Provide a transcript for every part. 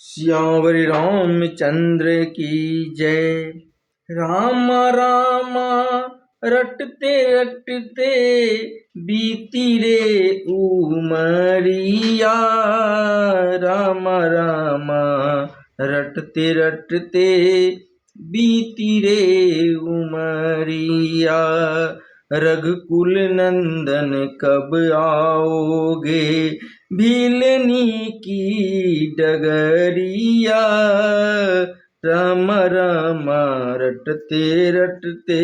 श्यावरी रामचंद्र की जय। राम राम रटते रटते बीती रे उमरिया। राम राम रटते रटते बीती रे उमरिया। रघुकुल नंदन कब आओगे, भीलनी की डगरिया। राम राम रटते रटते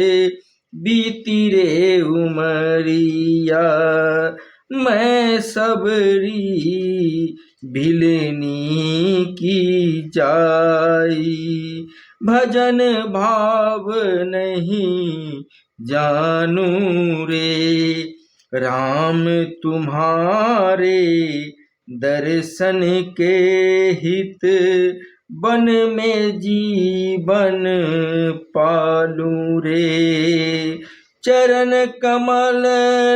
बीती रे उमरिया। मैं सबरी भिलनी की जाई, भजन भाव नहीं जानू रे। राम तुम्हारे दर्शन के हित, बन में जीवन पालू रे। चरण कमल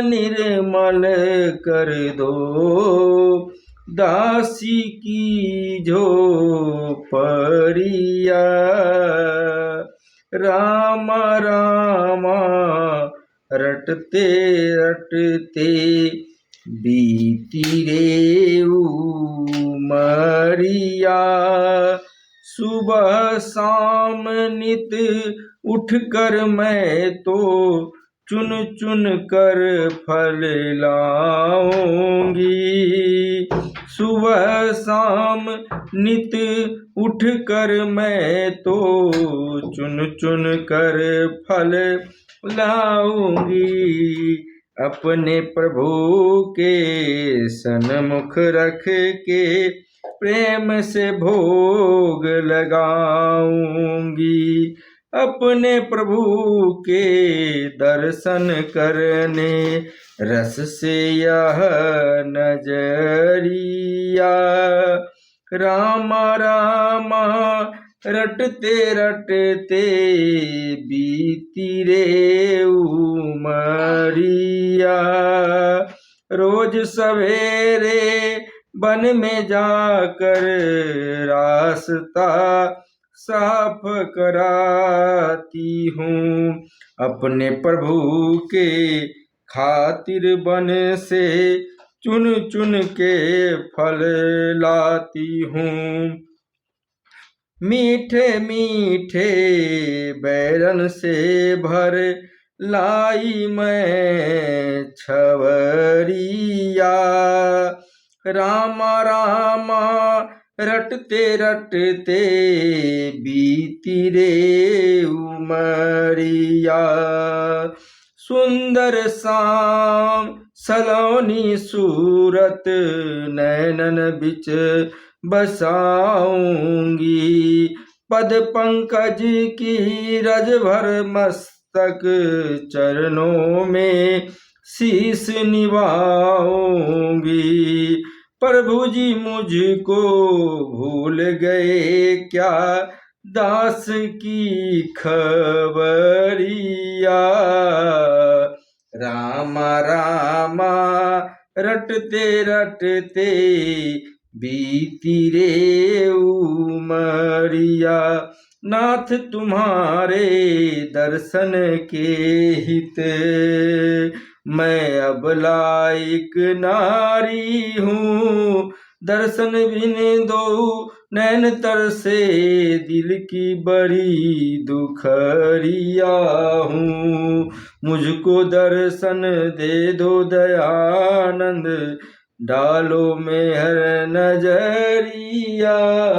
निर्मल कर दो, दासी की झोपड़िया। राम राम रटते रटते बीती रे उमरिया। सुबह शाम नित उठ कर मैं तो चुन चुन कर फल लाऊंगी। सुबह शाम नित उठ कर मैं तो चुन चुन कर फल लाऊंगी। अपने प्रभु के सन्मुख रख के प्रेम से भोग लगाऊंगी। अपने प्रभु के दर्शन करने रस से यह नजरिया। राम राम रटते रटते बीती रे उमरिया। रोज सवेरे वन में जाकर रास्ता साफ कराती हूँ। अपने प्रभु के खातिर वन से चुन चुन के फल लाती हूँ। मीठे मीठे बैरन से भर लाई मैं छवरिया। राम राम रटते रटते बीती रे उमरिया। सुंदर शाम सलोनी सूरत नैनन बिच बसाऊंगी। पद पंकज की रज भर मस्तक चरणों में शीश निभाऊंगी। प्रभु जी मुझको भूल गए क्या, दास की खबरिया। राम राम रटते रटते बीती रे उमरिया। नाथ तुम्हारे दर्शन के हित, मैं अब लायक नारी हूँ। दर्शन बिन दो नैन तर से दिल की बड़ी दुखरिया हूँ। मुझको दर्शन दे दो दयानंद, डालो में हर नजरिया।